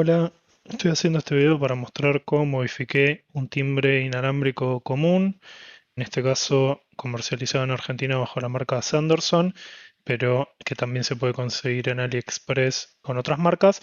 Hola, estoy haciendo este video para mostrar cómo modifiqué un timbre inalámbrico común, en este caso comercializado en Argentina bajo la marca Sanderson, pero que también se puede conseguir en AliExpress con otras marcas.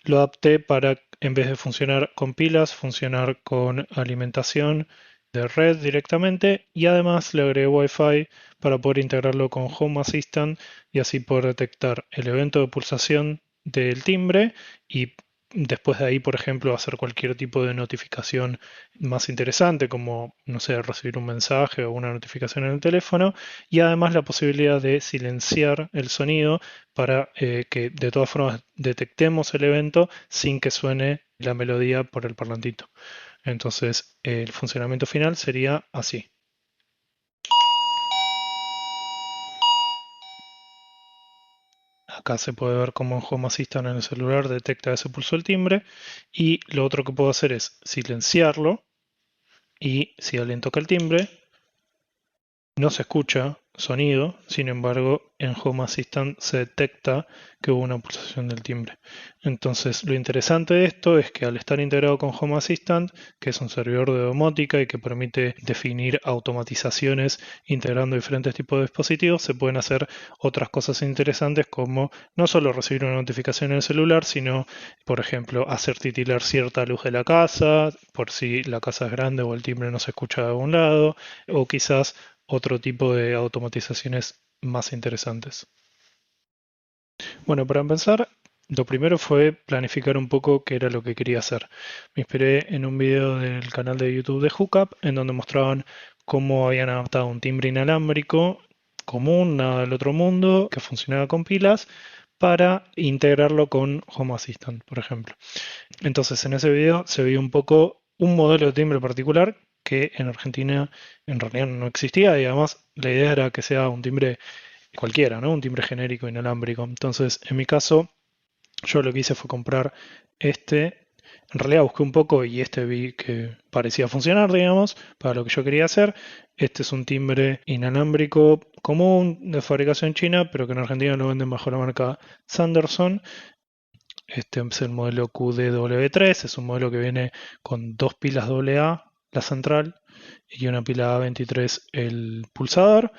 Lo adapté para, en vez de funcionar con pilas, funcionar con alimentación de red directamente y además le agregué Wi-Fi para poder integrarlo con Home Assistant y así poder detectar el evento de pulsación del timbre y después de ahí, por ejemplo, hacer cualquier tipo de notificación más interesante, como, no sé, recibir un mensaje o una notificación en el teléfono, y además la posibilidad de silenciar el sonido para que de todas formas detectemos el evento sin que suene la melodía por el parlantito. Entonces, el funcionamiento final sería así. Acá se puede ver cómo en Home Assistant en el celular detecta ese pulso el timbre y lo otro que puedo hacer es silenciarlo y si alguien toca el timbre no se escucha sonido, sin embargo, en Home Assistant se detecta que hubo una pulsación del timbre. Entonces, lo interesante de esto es que al estar integrado con Home Assistant, que es un servidor de domótica y que permite definir automatizaciones integrando diferentes tipos de dispositivos, se pueden hacer otras cosas interesantes como no solo recibir una notificación en el celular, sino, por ejemplo, hacer titilar cierta luz de la casa, por si la casa es grande o el timbre no se escucha de algún lado, o quizás otro tipo de automatizaciones más interesantes. Bueno, para empezar, lo primero fue planificar un poco qué era lo que quería hacer. Me inspiré en un video del canal de YouTube de Hookup, en donde mostraban cómo habían adaptado un timbre inalámbrico común, nada del otro mundo, que funcionaba con pilas, para integrarlo con Home Assistant, por ejemplo. Entonces, en ese video se vio un poco un modelo de timbre particular que en Argentina en realidad no existía y además la idea era que sea un timbre cualquiera, ¿no? Un timbre genérico inalámbrico. Entonces, en mi caso, yo lo que hice fue comprar este. En realidad busqué un poco y este vi que parecía funcionar, digamos, para lo que yo quería hacer. Este es un timbre inalámbrico común de fabricación china, pero que en Argentina lo venden bajo la marca Sanderson. Este es el modelo QDW3, es un modelo que viene con dos pilas AA, la central, y una pila A23 el pulsador.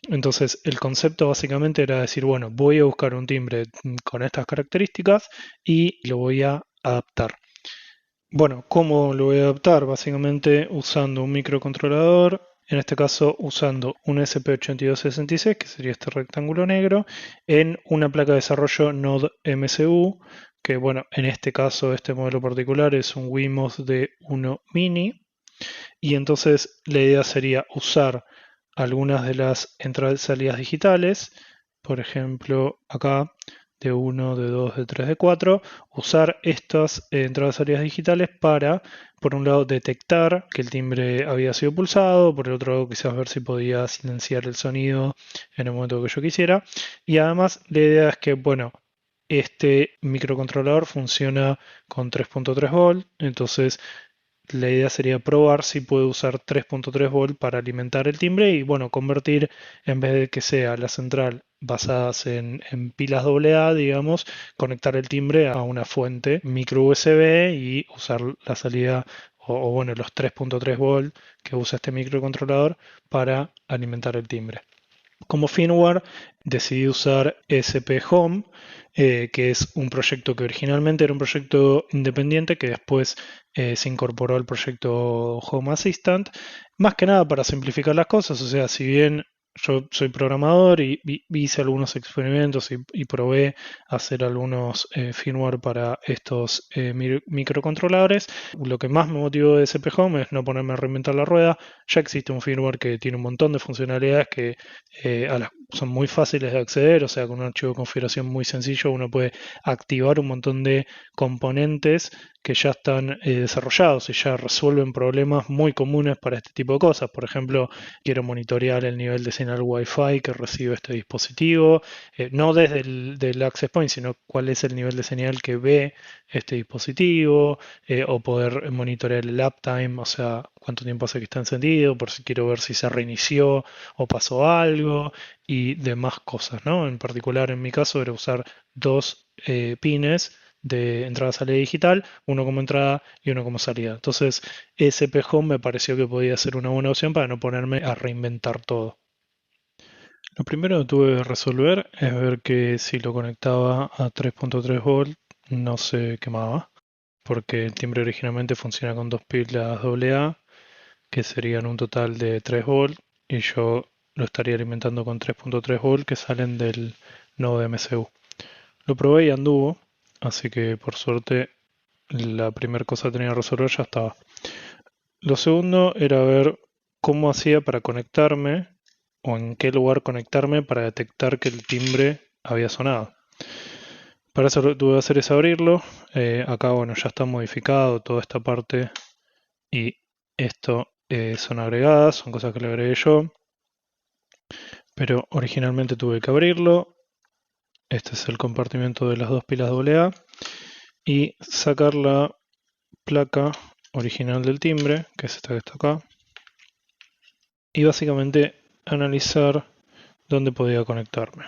Entonces el concepto básicamente era decir, bueno, voy a buscar un timbre con estas características y lo voy a adaptar. Bueno, ¿cómo lo voy a adaptar? Básicamente usando un microcontrolador, en este caso usando un SP8266, que sería este rectángulo negro, en una placa de desarrollo Node MCU, que bueno, en este caso, este modelo particular es un Wemos D1 Mini, y entonces la idea sería usar algunas de las entradas y salidas digitales, por ejemplo acá de 1, de 2, de 3, de 4, usar estas entradas y salidas digitales para, por un lado, detectar que el timbre había sido pulsado, por el otro lado, quizás ver si podía silenciar el sonido en el momento que yo quisiera. Y además, la idea es que, bueno, este microcontrolador funciona con 3.3 volt, entonces la idea sería probar si puede usar 3.3 volt para alimentar el timbre y bueno, convertir en vez de que sea la central basadas en pilas AA, digamos, conectar el timbre a una fuente micro USB y usar la salida o bueno, los 3.3 volt que usa este microcontrolador para alimentar el timbre. Como firmware decidí usar SP Home, que es un proyecto que originalmente era un proyecto independiente que después se incorporó al proyecto Home Assistant, más que nada para simplificar las cosas, o sea, si bien yo soy programador y hice algunos experimentos y probé hacer algunos firmware para estos microcontroladores, lo que más me motivó de SP Home es no ponerme a reinventar la rueda, ya existe un firmware que tiene un montón de funcionalidades que son muy fáciles de acceder, o sea, con un archivo de configuración muy sencillo uno puede activar un montón de componentes que ya están desarrollados y ya resuelven problemas muy comunes para este tipo de cosas. Por ejemplo, quiero monitorear el nivel de señal Wi-Fi que recibe este dispositivo, no desde el del access point, sino cuál es el nivel de señal que ve este dispositivo, o poder monitorear el uptime, o sea, cuánto tiempo hace que está encendido, por si quiero ver si se reinició o pasó algo y demás cosas, ¿no? En particular, en mi caso, era usar dos pines de entrada-salida digital, uno como entrada y uno como salida. Entonces, SP Home me pareció que podía ser una buena opción para no ponerme a reinventar todo. Lo primero que tuve que resolver es ver que si lo conectaba a 3.3 volt no se quemaba, porque el timbre originalmente funciona con dos pilas AA, que serían un total de 3 volt, y yo lo estaría alimentando con 3.3 volt que salen del nodo de MCU. Lo probé y anduvo, así que por suerte la primera cosa que tenía que resolver ya estaba. Lo segundo era ver cómo hacía para conectarme o en qué lugar conectarme para detectar que el timbre había sonado. Para eso lo que tuve que hacer es abrirlo. Acá, bueno, ya está modificado toda esta parte y esto son agregadas, son cosas que le agregué yo. Pero originalmente tuve que abrirlo. Este es el compartimento de las dos pilas AA y sacar la placa original del timbre, que es esta que está acá, y básicamente analizar dónde podía conectarme.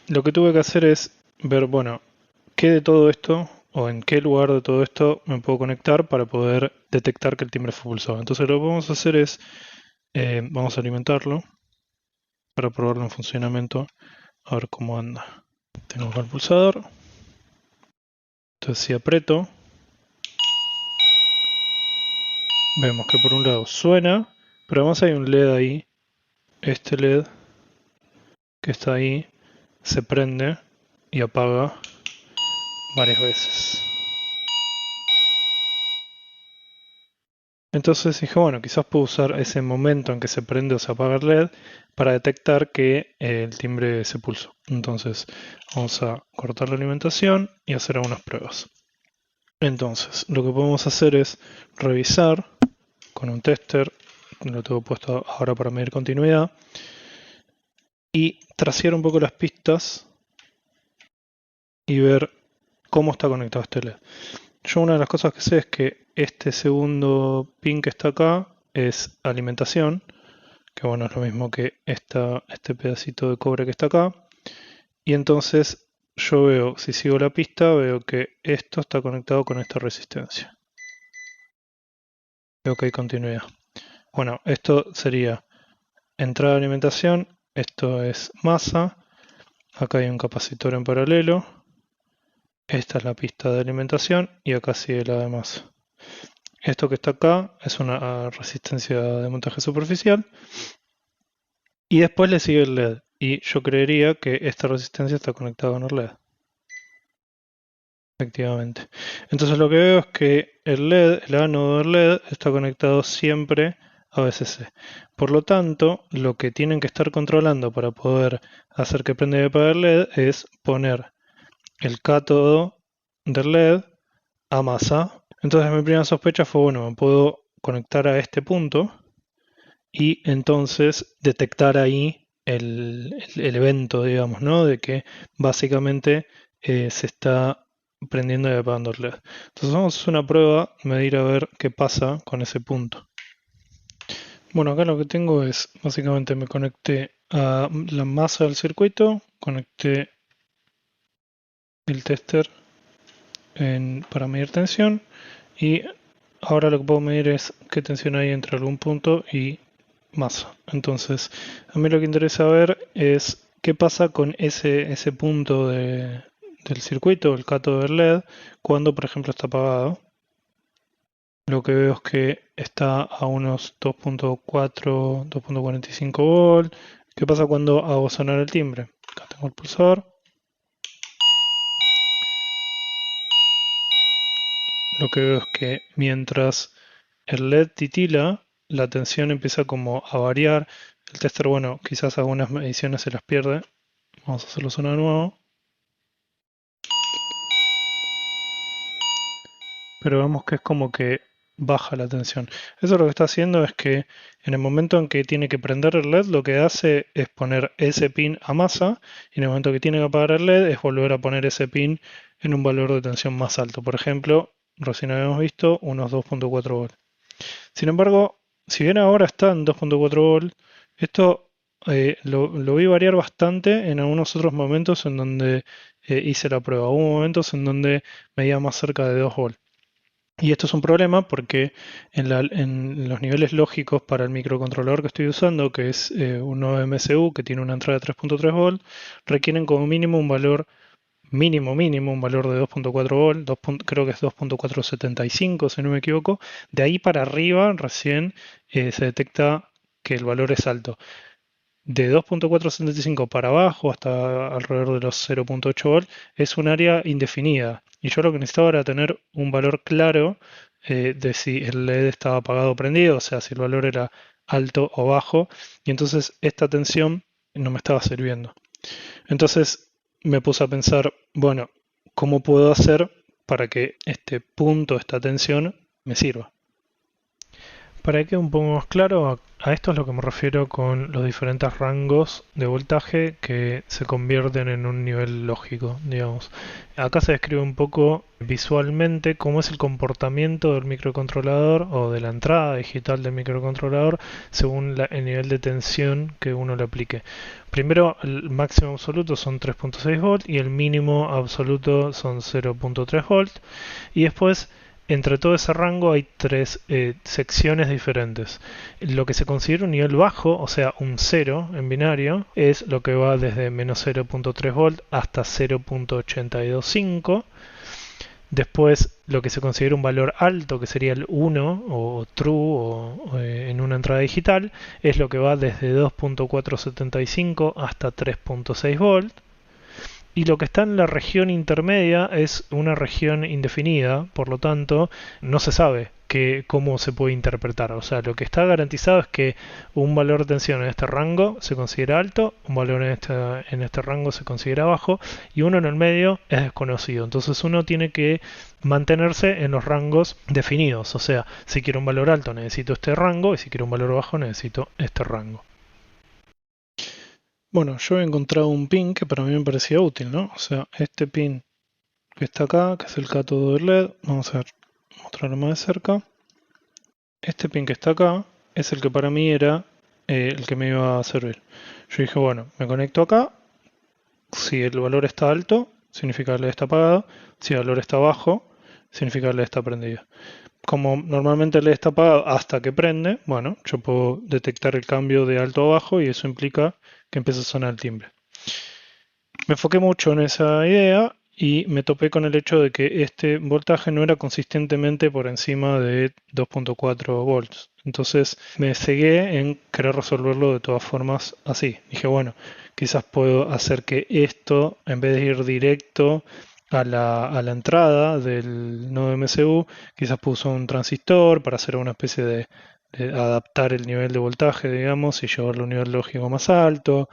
Lo que tuve que hacer es ver, bueno, qué de todo esto o en qué lugar de todo esto me puedo conectar para poder detectar que el timbre fue pulsado. Entonces lo que vamos a hacer es, vamos a alimentarlo para probarlo en funcionamiento, a ver cómo anda. Tengo acá el pulsador. Entonces si aprieto, vemos que por un lado suena, pero además hay un LED ahí. Este LED que está ahí se prende y apaga varias veces. Entonces dije, bueno, quizás puedo usar ese momento en que se prende o se apaga el LED para detectar que el timbre se pulsó. Entonces vamos a cortar la alimentación y hacer algunas pruebas. Entonces lo que podemos hacer es revisar con un tester, lo tengo puesto ahora para medir continuidad, y trasear un poco las pistas y ver cómo está conectado este LED. Yo una de las cosas que sé es que este segundo pin que está acá es alimentación, que bueno, es lo mismo que este pedacito de cobre que está acá. Y entonces yo veo, si sigo la pista, veo que esto está conectado con esta resistencia. Veo que hay continuidad. Bueno, esto sería entrada de alimentación, esto es masa, acá hay un capacitor en paralelo, esta es la pista de alimentación y acá sigue la de masa. Esto que está acá es una resistencia de montaje superficial y después le sigue el LED y yo creería que esta resistencia está conectada con el LED. Efectivamente. Entonces lo que veo es que el LED, el ánodo del LED, está conectado siempre a VCC. Por lo tanto, lo que tienen que estar controlando para poder hacer que prenda y apague el LED es poner el cátodo del LED a masa. Entonces mi primera sospecha fue, bueno, me puedo conectar a este punto y entonces detectar ahí el evento, digamos, ¿no? De que básicamente se está prendiendo y apagando el LED. Entonces vamos a hacer una prueba, medir a ver qué pasa con ese punto. Bueno, acá lo que tengo es, básicamente me conecté a la masa del circuito, conecté el tester para medir tensión y ahora lo que puedo medir es qué tensión hay entre algún punto y masa. Entonces, a mí lo que interesa ver es qué pasa con ese punto del circuito, el cátodo del LED, cuando por ejemplo está apagado. Lo que veo es que está a unos 2.4, 2.45 volt. ¿Qué pasa cuando hago sonar el timbre? Acá tengo el pulsador. Lo que veo es que mientras el LED titila, la tensión empieza como a variar. El tester, bueno, quizás algunas mediciones se las pierde. Vamos a hacerlo sonar de nuevo. Pero vemos que es como que baja la tensión. Eso lo que está haciendo es que en el momento en que tiene que prender el LED, lo que hace es poner ese pin a masa, y en el momento que tiene que apagar el LED es volver a poner ese pin en un valor de tensión más alto. Por ejemplo, recién habíamos visto unos 2.4 volts. Sin embargo, si bien ahora está en 2.4 volts, esto lo vi variar bastante en algunos otros momentos en donde hice la prueba. Hubo momentos en donde medía más cerca de 2 volts. Y esto es un problema porque en los niveles lógicos para el microcontrolador que estoy usando, que es un nodo MSU que tiene una entrada de 3.3 volts, requieren como mínimo un valor mínimo, un valor de 2.4 volt, creo que es 2.475 si no me equivoco. De ahí para arriba recién se detecta que el valor es alto. De 2.475 para abajo hasta alrededor de los 0.8 volt es un área indefinida. Y yo lo que necesitaba era tener un valor claro de si el LED estaba apagado o prendido, o sea, si el valor era alto o bajo. Y entonces esta tensión no me estaba sirviendo. Entonces me puse a pensar, bueno, ¿cómo puedo hacer para que este punto, esta tensión, me sirva? Para que quede un poco más claro, a esto es lo que me refiero con los diferentes rangos de voltaje que se convierten en un nivel lógico, digamos. Acá se describe un poco visualmente cómo es el comportamiento del microcontrolador o de la entrada digital del microcontrolador según el nivel de tensión que uno le aplique. Primero, el máximo absoluto son 3.6 volts y el mínimo absoluto son 0.3 volts. Y después entre todo ese rango hay tres secciones diferentes. Lo que se considera un nivel bajo, o sea, un 0 en binario, es lo que va desde menos 0.3 volt hasta 0.825. Después, lo que se considera un valor alto, que sería el 1 o true en una entrada digital, es lo que va desde 2.475 hasta 3.6 volt. Y lo que está en la región intermedia es una región indefinida, por lo tanto, no se sabe cómo se puede interpretar. O sea, lo que está garantizado es que un valor de tensión en este rango se considera alto, un valor en este rango se considera bajo y uno en el medio es desconocido. Entonces uno tiene que mantenerse en los rangos definidos. O sea, si quiero un valor alto necesito este rango y si quiero un valor bajo necesito este rango. Bueno, yo he encontrado un pin que para mí me parecía útil, ¿no? O sea, este pin que está acá, que es el cátodo del LED, vamos a mostrarlo más de cerca. Este pin que está acá es el que para mí era el que me iba a servir. Yo dije, bueno, me conecto acá, si el valor está alto, significa que el LED está apagado, si el valor está bajo, significa que el LED está prendido. Como normalmente el LED está apagado hasta que prende, bueno, yo puedo detectar el cambio de alto a bajo y eso implica que empieza a sonar el timbre. Me enfoqué mucho en esa idea y me topé con el hecho de que este voltaje no era consistentemente por encima de 2.4 volts. Entonces me cegué en querer resolverlo de todas formas así. Dije, bueno, quizás puedo hacer que esto, en vez de ir directo a la entrada del nodo MCU, quizás puso un transistor para hacer una especie de adaptar el nivel de voltaje, digamos, y llevarlo a un nivel lógico más alto.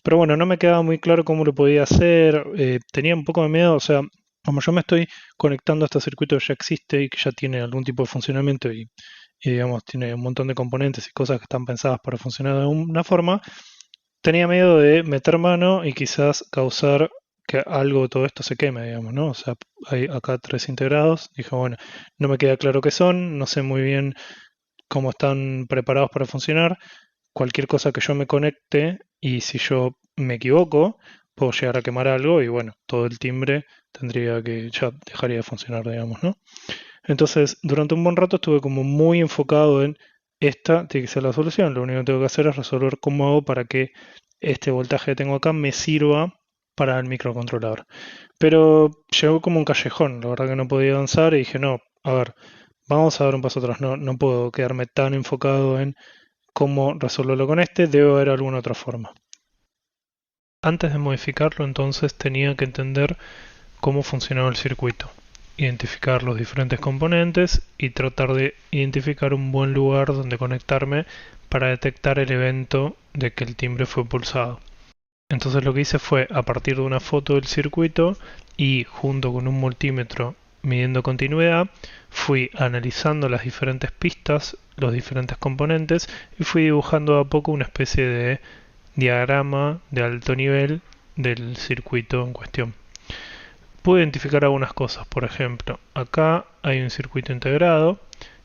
Pero bueno, no me quedaba muy claro cómo lo podía hacer. Tenía un poco de miedo, o sea, como yo me estoy conectando a este circuito que ya existe y que ya tiene algún tipo de funcionamiento y digamos, tiene un montón de componentes y cosas que están pensadas para funcionar de una forma, tenía miedo de meter mano y quizás causar que algo de todo esto se queme, digamos, ¿no? O sea, hay acá 3 integrados. Dije, bueno, no me queda claro qué son, no sé muy bien cómo están preparados para funcionar. Cualquier cosa que yo me conecte y si yo me equivoco, puedo llegar a quemar algo y bueno, todo el timbre tendría que ya dejaría de funcionar, digamos, ¿no? Entonces, durante un buen rato estuve como muy enfocado en esta tiene que ser la solución. Lo único que tengo que hacer es resolver cómo hago para que este voltaje que tengo acá me sirva para el microcontrolador. Pero llegó como un callejón, la verdad que no podía avanzar y dije, no, a ver, vamos a dar un paso atrás, no puedo quedarme tan enfocado en cómo resolverlo con este, debe haber alguna otra forma. Antes de modificarlo, entonces tenía que entender cómo funcionaba el circuito, identificar los diferentes componentes y tratar de identificar un buen lugar donde conectarme para detectar el evento de que el timbre fue pulsado. Entonces lo que hice fue, a partir de una foto del circuito y junto con un multímetro midiendo continuidad, fui analizando las diferentes pistas, los diferentes componentes y fui dibujando a poco una especie de diagrama de alto nivel del circuito en cuestión. Pude identificar algunas cosas, por ejemplo, acá hay un circuito integrado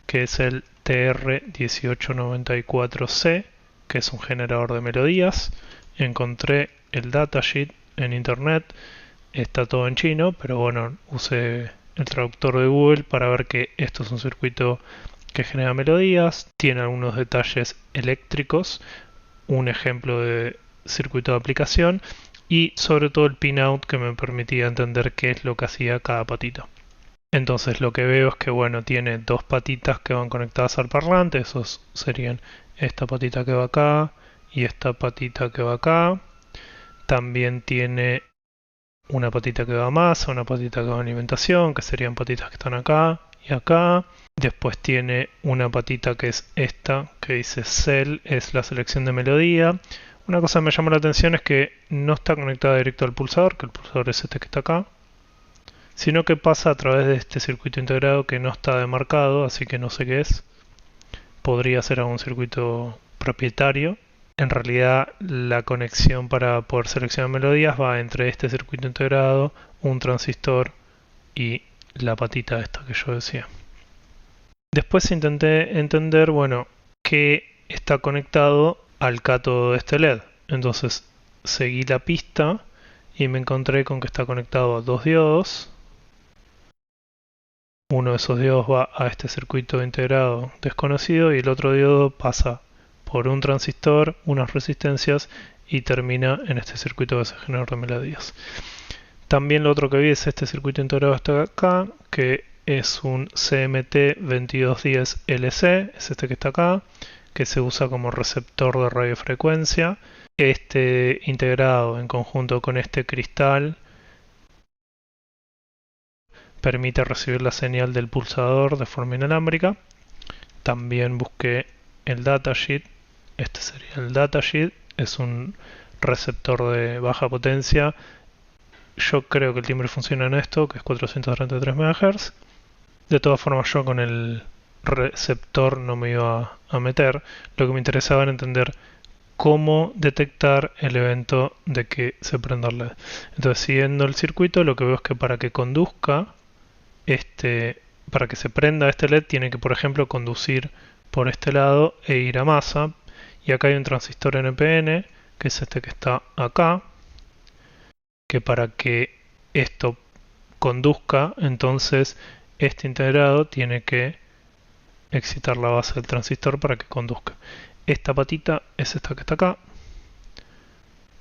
que es el TR1894C, que es un generador de melodías. Encontré el datasheet en internet está todo en chino, pero bueno, usé el traductor de Google para ver que esto es un circuito que genera melodías, tiene algunos detalles eléctricos, un ejemplo de circuito de aplicación y sobre todo el pinout que me permitía entender qué es lo que hacía cada patita. Entonces lo que veo es que bueno, tiene dos patitas que van conectadas al parlante, esos serían esta patita que va acá y esta patita que va acá. También tiene una patita que va a masa, una patita que va a alimentación, que serían patitas que están acá y acá. Después tiene una patita que es esta, que dice Cell, es la selección de melodía. Una cosa que me llama la atención es que no está conectada directo al pulsador, que el pulsador es este que está acá, sino que pasa a través de este circuito integrado que no está demarcado, así que no sé qué es. Podría ser algún circuito propietario. En realidad la conexión para poder seleccionar melodías va entre este circuito integrado, un transistor y la patita esta que yo decía. Después intenté entender, bueno, qué está conectado al cátodo de este LED. Entonces seguí la pista y me encontré con que está conectado a dos diodos. Uno de esos diodos va a este circuito integrado desconocido y el otro diodo pasa por un transistor, unas resistencias y termina en este circuito que es el generador de melodías. También lo otro que vi es este circuito integrado hasta acá, que es un CMT2210LC, es este que está acá, que se usa como receptor de radiofrecuencia. Este integrado en conjunto con este cristal permite recibir la señal del pulsador de forma inalámbrica. También busqué el datasheet. Este sería el datasheet. Es un receptor de baja potencia. Yo creo que el timbre funciona en esto, que es 433 MHz. De todas formas, yo con el receptor no me iba a meter. Lo que me interesaba era entender cómo detectar el evento de que se prenda el LED. Entonces, siguiendo el circuito, lo que veo es que para que conduzca para que se prenda este LED tiene que, por ejemplo, conducir por este lado e ir a masa. Y acá hay un transistor NPN, que es este que está acá, que para que esto conduzca, entonces este integrado tiene que excitar la base del transistor para que conduzca. Esta patita es esta que está acá.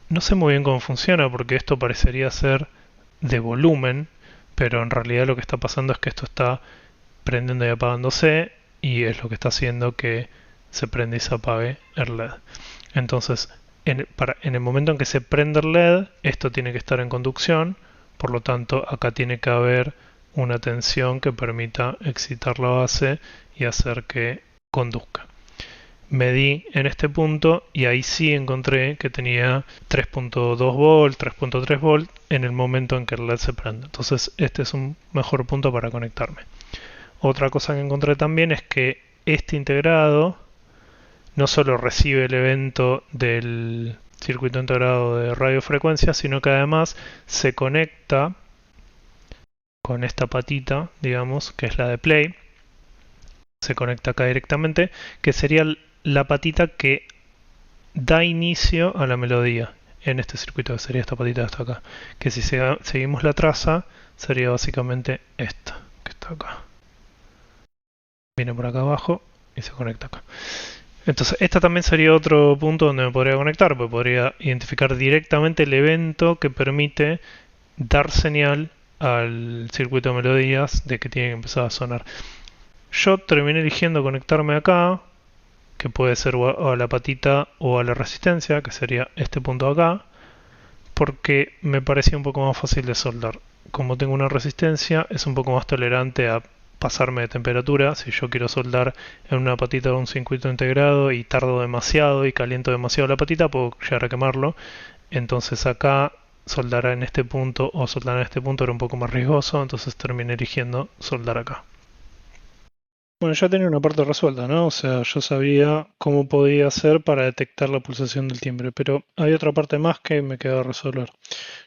No sé muy bien cómo funciona porque esto parecería ser de volumen, pero en realidad lo que está pasando es que esto está prendiendo y apagándose y es lo que está haciendo que se prenda y se apague el LED. Entonces, en el momento en que se prende el LED, esto tiene que estar en conducción, por lo tanto acá tiene que haber una tensión que permita excitar la base y hacer que conduzca. Medí en este punto y ahí sí encontré que tenía 3.2 volt, 3.3 volt en el momento en que el LED se prende. Entonces este es un mejor punto para conectarme. Otra cosa que encontré también es que este integrado no solo recibe el evento del circuito integrado de radiofrecuencia, sino que además se conecta con esta patita, digamos, que es la de play. Se conecta acá directamente, que sería la patita que da inicio a la melodía en este circuito, que sería esta patita de hasta acá. Que si seguimos la traza, sería básicamente esta, que está acá. Viene por acá abajo y se conecta acá. Entonces, esta también sería otro punto donde me podría conectar, porque podría identificar directamente el evento que permite dar señal al circuito de melodías de que tiene que empezar a sonar. Yo terminé eligiendo conectarme acá, que puede ser a la patita o a la resistencia, que sería este punto acá, porque me parecía un poco más fácil de soldar. Como tengo una resistencia, es un poco más tolerante a pasarme de temperatura. Si yo quiero soldar en una patita de un circuito integrado y tardo demasiado y caliento demasiado la patita, puedo llegar a quemarlo. Entonces acá soldar en este punto o soldar en este punto era un poco más riesgoso, entonces terminé eligiendo soldar acá. Bueno, ya tenía una parte resuelta, ¿no? O sea, yo sabía cómo podía hacer para detectar la pulsación del timbre, pero hay otra parte más que me queda resolver.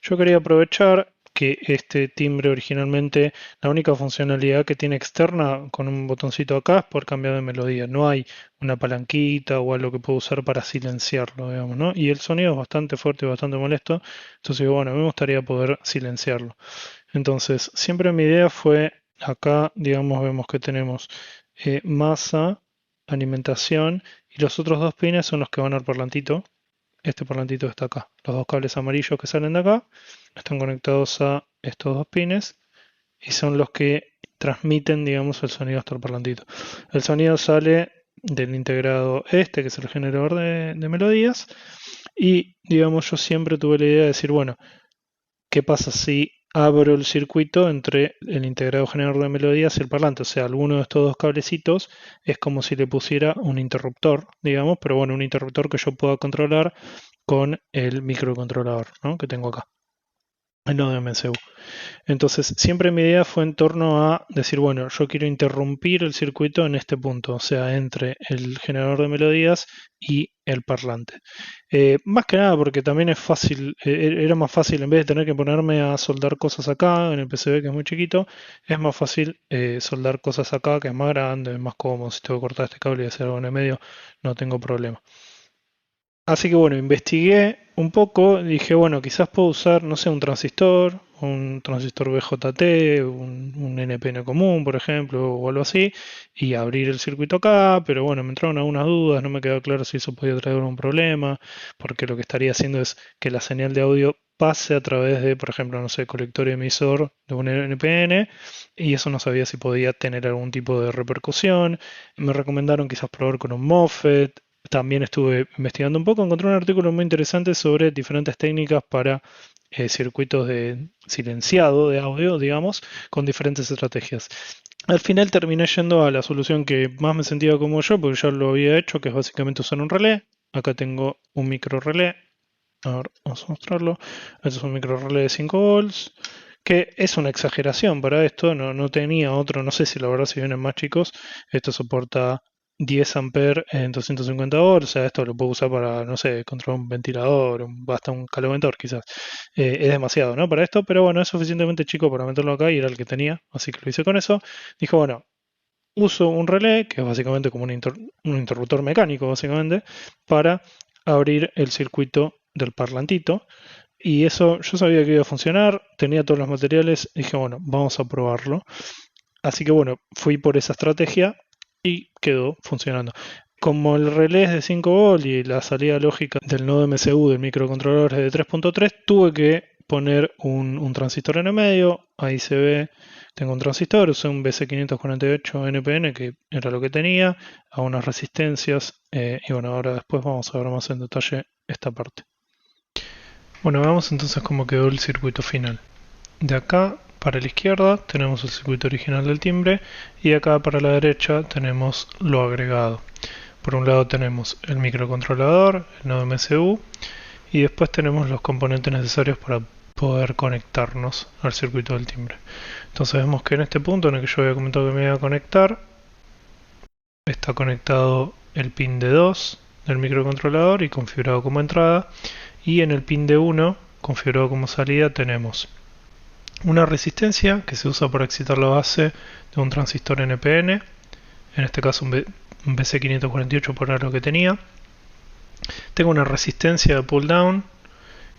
Yo quería aprovechar que este timbre originalmente, la única funcionalidad que tiene externa con un botoncito acá es poder cambiar de melodía. No hay una palanquita o algo que puedo usar para silenciarlo, digamos, ¿no? Y el sonido es bastante fuerte y bastante molesto. Entonces, bueno, a mí me gustaría poder silenciarlo. Entonces, siempre mi idea fue, acá, digamos, vemos que tenemos masa, alimentación, y los otros dos pines son los que van al parlantito. Este parlantito está acá. Los dos cables amarillos que salen de acá están conectados a estos dos pines y son los que transmiten, digamos, el sonido hasta el parlantito. El sonido sale del integrado este, que es el generador de melodías, y, digamos, yo siempre tuve la idea de decir, bueno, ¿qué pasa si abro el circuito entre el integrado generador de melodías y el parlante? O sea, alguno de estos dos cablecitos es como si le pusiera un interruptor, digamos, pero bueno, un interruptor que yo pueda controlar con el microcontrolador, ¿no?, que tengo acá, el nodo de MCU. Entonces, siempre mi idea fue en torno a decir, bueno, yo quiero interrumpir el circuito en este punto, o sea, entre el generador de melodías y el parlante. Más que nada porque también es fácil, era más fácil, en vez de tener que ponerme a soldar cosas acá en el PCB, que es muy chiquito, es más fácil soldar cosas acá, que es más grande, es más cómodo. Si tengo que cortar este cable y hacer algo en el medio, no tengo problema. Así que bueno, investigué un poco, dije, bueno, quizás puedo usar, no sé, un transistor BJT, un NPN común, por ejemplo, o algo así, y abrir el circuito acá, pero bueno, me entraron algunas dudas, no me quedó claro si eso podía traer un problema, porque lo que estaría haciendo es que la señal de audio pase a través de, por ejemplo, no sé, colector y emisor de un NPN, y eso no sabía si podía tener algún tipo de repercusión. Me recomendaron quizás probar con un MOSFET. También estuve investigando un poco, encontré un artículo muy interesante sobre diferentes técnicas para circuitos de silenciado de audio, digamos, con diferentes estrategias. Al final terminé yendo a la solución que más me sentía como yo, porque ya lo había hecho, que es básicamente usar un relé. Acá tengo un micro relé. A ver, vamos a mostrarlo. Este es un micro relé de 5 volts, que es una exageración para esto. No tenía otro, no sé si la verdad si vienen más chicos. Esto soporta 10 amperes en 250 volts, o sea, esto lo puedo usar para, no sé, controlar un ventilador, hasta un caloventor quizás. Es demasiado, ¿no?, para esto, pero bueno, es suficientemente chico para meterlo acá y era el que tenía, así que lo hice con eso. Dijo, bueno, uso un relé, que es básicamente como un interruptor mecánico, básicamente, para abrir el circuito del parlantito. Y eso yo sabía que iba a funcionar, tenía todos los materiales, dije, bueno, vamos a probarlo. Así que bueno, fui por esa estrategia y quedó funcionando. Como el relé es de 5 volt y la salida lógica del nodo MCU del microcontrolador es de 3.3, tuve que poner un transistor en el medio. Ahí se ve, tengo un transistor, usé un BC548 NPN, que era lo que tenía, a unas resistencias. Y bueno, ahora después vamos a ver más en detalle esta parte. Bueno, veamos entonces cómo quedó el circuito final. De acá para la izquierda tenemos el circuito original del timbre y acá para la derecha tenemos lo agregado. Por un lado tenemos el microcontrolador, el nodo MCU, y después tenemos los componentes necesarios para poder conectarnos al circuito del timbre. Entonces vemos que en este punto en el que yo había comentado que me iba a conectar, está conectado el pin de 2 del microcontrolador y configurado como entrada, y en el pin de 1 configurado como salida tenemos una resistencia que se usa para excitar la base de un transistor NPN, en este caso un BC548 por lo que tenía. Tengo una resistencia de pull down,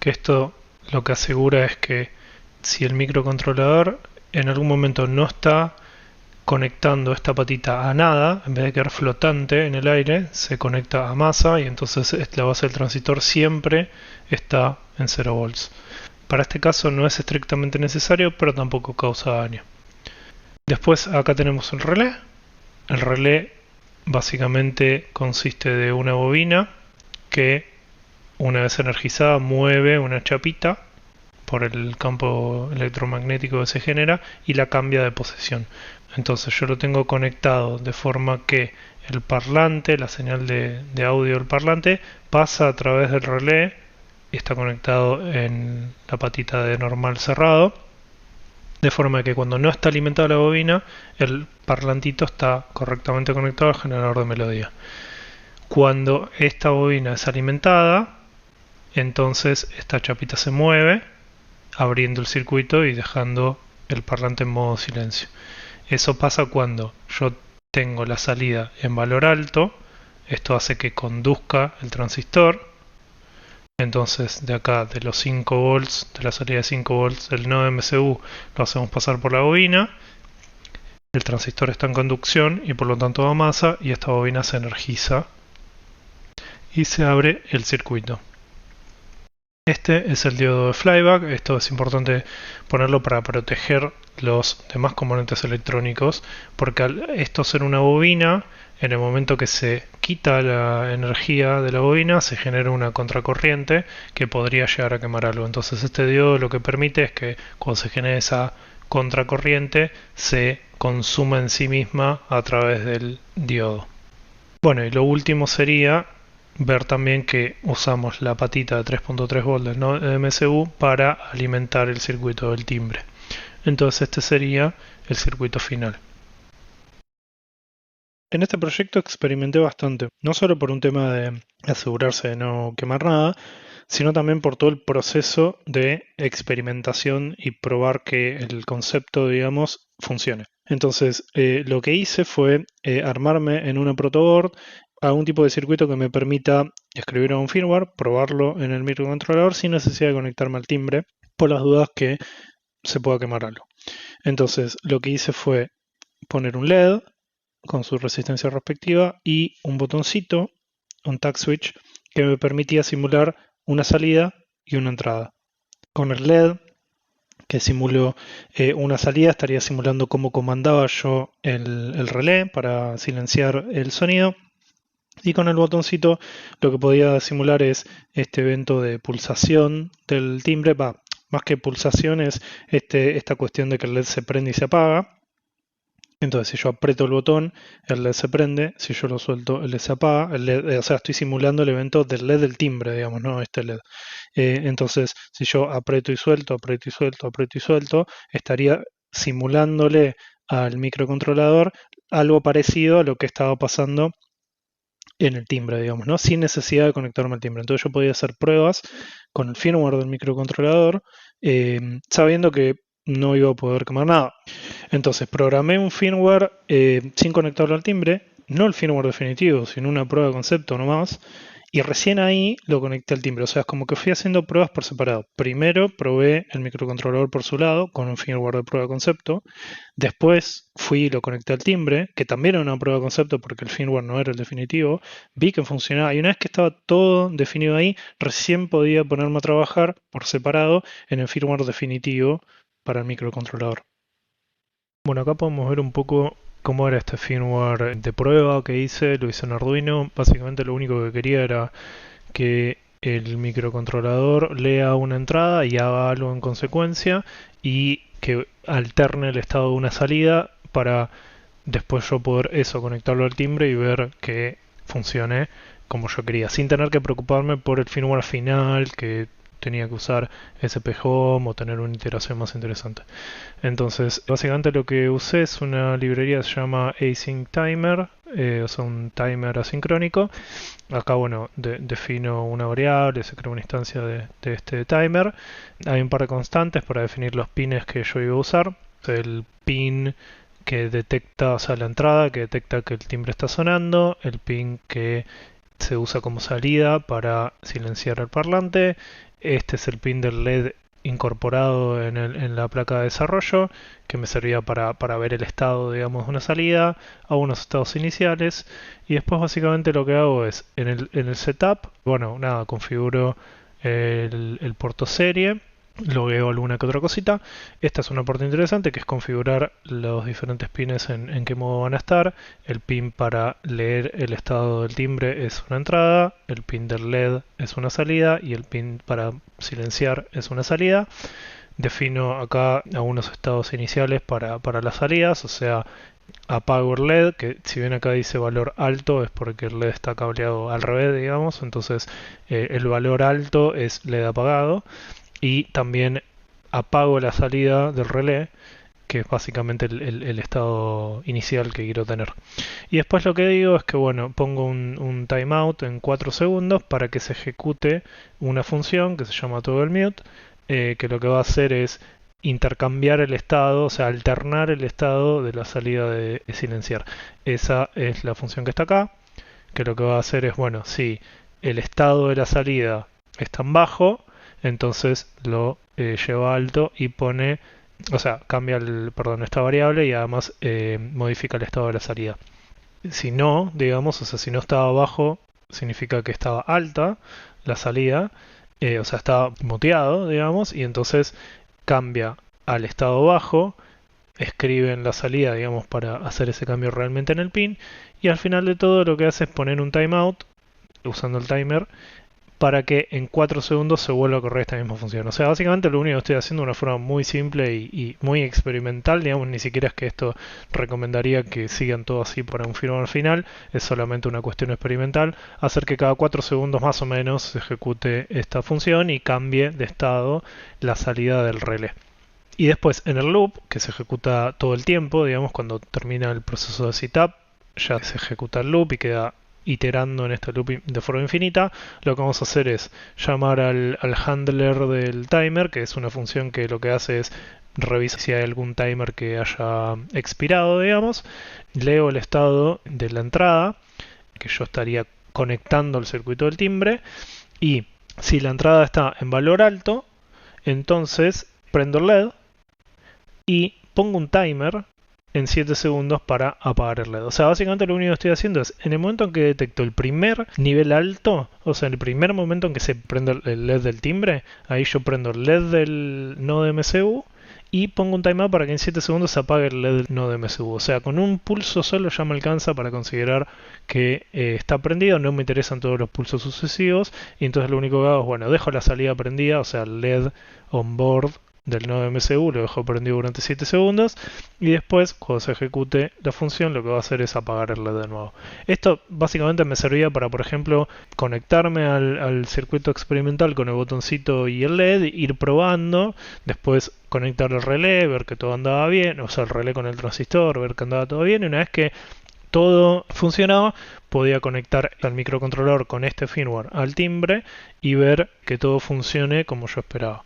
que esto lo que asegura es que si el microcontrolador en algún momento no está conectando esta patita a nada, en vez de quedar flotante en el aire, se conecta a masa y entonces la base del transistor siempre está en 0 volts. Para este caso no es estrictamente necesario, pero tampoco causa daño. Después acá tenemos el relé. El relé básicamente consiste de una bobina que, una vez energizada, mueve una chapita por el campo electromagnético que se genera y la cambia de posición. Entonces yo lo tengo conectado de forma que el parlante, la señal de audio del parlante, pasa a través del relé y está conectado en la patita de normal cerrado, de forma que cuando no está alimentada la bobina, el parlantito está correctamente conectado al generador de melodía. Cuando esta bobina es alimentada, entonces esta chapita se mueve abriendo el circuito y dejando el parlante en modo silencio. Eso pasa cuando yo tengo la salida en valor alto, esto hace que conduzca el transistor. Entonces de acá, de los 5 volts, de la salida de 5 volts del nodo MCU, lo hacemos pasar por la bobina. El transistor está en conducción y por lo tanto da masa, y esta bobina se energiza y se abre el circuito. Este es el diodo de flyback. Esto es importante ponerlo para proteger los demás componentes electrónicos, porque al esto ser una bobina, en el momento que se quita la energía de la bobina se genera una contracorriente que podría llegar a quemar algo. Entonces este diodo lo que permite es que cuando se genere esa contracorriente se consuma en sí misma a través del diodo. Bueno, y lo último sería ver también que usamos la patita de 3.3 volts del nodo MCU para alimentar el circuito del timbre. Entonces este sería el circuito final. En este proyecto experimenté bastante, no solo por un tema de asegurarse de no quemar nada, sino también por todo el proceso de experimentación y probar que el concepto, digamos, funcione. Entonces, lo que hice fue armarme en una protoboard algún tipo de circuito que me permita escribir a un firmware, probarlo en el microcontrolador sin necesidad de conectarme al timbre, por las dudas que se pueda quemar algo. Entonces, lo que hice fue poner un LED con su resistencia respectiva y un botoncito, un tag switch, que me permitía simular una salida y una entrada. Con el LED que simuló una salida, estaría simulando cómo comandaba yo el relé para silenciar el sonido. Y con el botoncito lo que podía simular es este evento de pulsación del timbre. Más que pulsación es esta cuestión de que el LED se prende y se apaga. Entonces, si yo aprieto el botón, el LED se prende. Si yo lo suelto, el LED se apaga. El LED, o sea, estoy simulando el evento del LED del timbre, digamos, no este LED. Entonces, si yo aprieto y suelto, aprieto y suelto, aprieto y suelto, estaría simulándole al microcontrolador algo parecido a lo que estaba pasando en el timbre, digamos, ¿no? Sin necesidad de conectarme al timbre. Entonces yo podía hacer pruebas con el firmware del microcontrolador, sabiendo que no iba a poder quemar nada. Entonces programé un firmware sin conectarlo al timbre, no el firmware definitivo, sino una prueba de concepto nomás, y recién ahí lo conecté al timbre. O sea, es como que fui haciendo pruebas por separado. Primero probé el microcontrolador por su lado con un firmware de prueba de concepto. Después fui y lo conecté al timbre, que también era una prueba de concepto porque el firmware no era el definitivo. Vi que funcionaba y una vez que estaba todo definido ahí, recién podía ponerme a trabajar por separado en el firmware definitivo para el microcontrolador. Bueno, acá podemos ver un poco cómo era este firmware de prueba que hice. Lo hice en Arduino. Básicamente lo único que quería era que el microcontrolador lea una entrada y haga algo en consecuencia, y que alterne el estado de una salida para después yo poder eso conectarlo al timbre y ver que funcione como yo quería, sin tener que preocuparme por el firmware final, que tenía que usar SP-Home o tener una iteración más interesante. Entonces, básicamente lo que usé es una librería que se llama Async Timer, o sea, un timer asincrónico. Acá, bueno, defino una variable, se crea una instancia de este timer. Hay un par de constantes para definir los pines que yo iba a usar. El pin que detecta, o sea, la entrada que detecta que el timbre está sonando, el pin que se usa como salida para silenciar el parlante. Este es el pin del LED incorporado en la placa de desarrollo, que me servía para ver el estado, digamos, de una salida, a unos estados iniciales. Y después básicamente lo que hago es, en el setup, bueno, nada, configuro el puerto serie, logueo alguna que otra cosita. Esta es una parte interesante, que es configurar los diferentes pines en qué modo van a estar. El pin para leer el estado del timbre es una entrada, el pin del LED es una salida y el pin para silenciar es una salida. Defino acá algunos estados iniciales para las salidas, o sea, apago el LED, que si bien acá dice valor alto es porque el LED está cableado al revés, digamos. Entonces el valor alto es LED apagado. Y también apago la salida del relé, que es básicamente el estado inicial que quiero tener. Y después lo que digo es que, bueno, pongo un timeout en 4 segundos para que se ejecute una función que se llama toggle mute, que lo que va a hacer es intercambiar el estado, o sea, alternar el estado de la salida de silenciar. Esa es la función que está acá, que lo que va a hacer es, bueno, si el estado de la salida es tan bajo, entonces lo lleva a alto y pone, o sea, cambia esta variable y además modifica el estado de la salida. Si no, digamos, o sea, si no estaba bajo, significa que estaba alta la salida, o sea, estaba muteado, digamos, y entonces cambia al estado bajo, escribe en la salida, digamos, para hacer ese cambio realmente en el pin, y al final de todo lo que hace es poner un timeout usando el timer para que en 4 segundos se vuelva a correr esta misma función. O sea, básicamente lo único que estoy haciendo de una forma muy simple y muy experimental, digamos, ni siquiera es que esto recomendaría que sigan todo así para un firmware final, es solamente una cuestión experimental, hacer que cada 4 segundos más o menos se ejecute esta función y cambie de estado la salida del relé. Y después en el loop, que se ejecuta todo el tiempo, digamos, cuando termina el proceso de setup, ya se ejecuta el loop y queda iterando en este loop de forma infinita. Lo que vamos a hacer es llamar al handler del timer, que es una función que lo que hace es revisar si hay algún timer que haya expirado, digamos. Leo el estado de la entrada, que yo estaría conectando el circuito del timbre, y si la entrada está en valor alto, entonces prendo el LED y pongo un timer en 7 segundos para apagar el LED. O sea, básicamente lo único que estoy haciendo es, en el momento en que detecto el primer nivel alto, o sea, en el primer momento en que se prende el LED del timbre, ahí yo prendo el LED del nodo MCU y pongo un timer para que en 7 segundos se apague el LED del nodo MCU. O sea, con un pulso solo ya me alcanza para considerar que está prendido, no me interesan todos los pulsos sucesivos, y entonces lo único que hago es, bueno, dejo la salida prendida, o sea, el LED on board del nodo MCU, lo dejo prendido durante 7 segundos y después cuando se ejecute la función lo que va a hacer es apagar el LED de nuevo. Esto básicamente me servía para, por ejemplo, conectarme al circuito experimental con el botoncito y el LED, ir probando, después conectar el relé, ver que todo andaba bien, o sea, el relé con el transistor, ver que andaba todo bien, y una vez que todo funcionaba, podía conectar al microcontrolador con este firmware al timbre y ver que todo funcione como yo esperaba.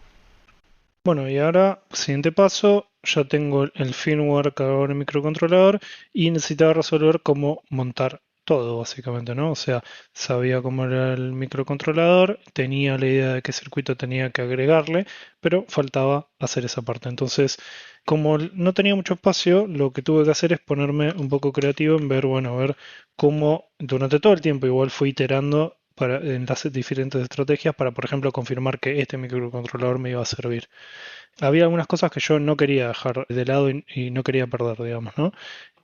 Bueno, y ahora, siguiente paso, ya tengo el firmware cargado en el microcontrolador y necesitaba resolver cómo montar todo, básicamente, ¿no? O sea, sabía cómo era el microcontrolador, tenía la idea de qué circuito tenía que agregarle, pero faltaba hacer esa parte. Entonces, como no tenía mucho espacio, lo que tuve que hacer es ponerme un poco creativo en ver, bueno, a ver cómo durante todo el tiempo igual fui iterando en las diferentes estrategias para, por ejemplo, confirmar que este microcontrolador me iba a servir. Había algunas cosas que yo no quería dejar de lado y no quería perder, digamos, ¿no?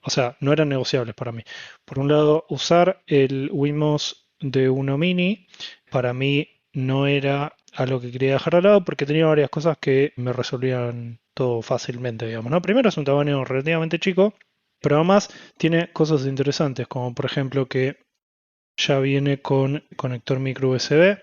O sea, no eran negociables para mí. Por un lado, usar el Wemos de Uno Mini para mí no era algo que quería dejar de lado porque tenía varias cosas que me resolvían todo fácilmente, digamos, ¿no? Primero es un tamaño relativamente chico, pero además tiene cosas interesantes, como por ejemplo que ya viene con conector micro USB,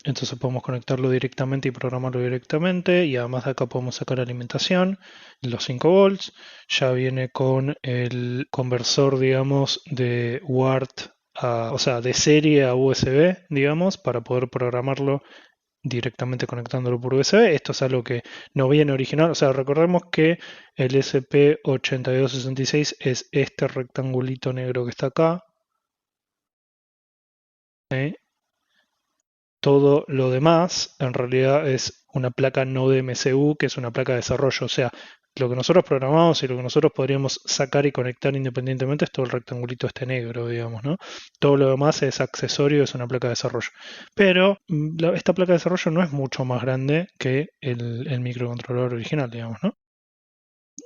entonces podemos conectarlo directamente y programarlo directamente, y además de acá podemos sacar alimentación, los 5 volts, ya viene con el conversor, digamos, de UART, o sea, de serie a USB, digamos, para poder programarlo directamente conectándolo por USB. Esto es algo que no viene original, o sea, recordemos que el SP8266 es este rectangulito negro que está acá. ¿Sí? Todo lo demás en realidad es una placa Node MCU, que es una placa de desarrollo. O sea, lo que nosotros programamos y lo que nosotros podríamos sacar y conectar independientemente es todo el rectangulito este negro, digamos, ¿no? Todo lo demás es accesorio, es una placa de desarrollo. Pero esta placa de desarrollo no es mucho más grande que el microcontrolador original, digamos, ¿no?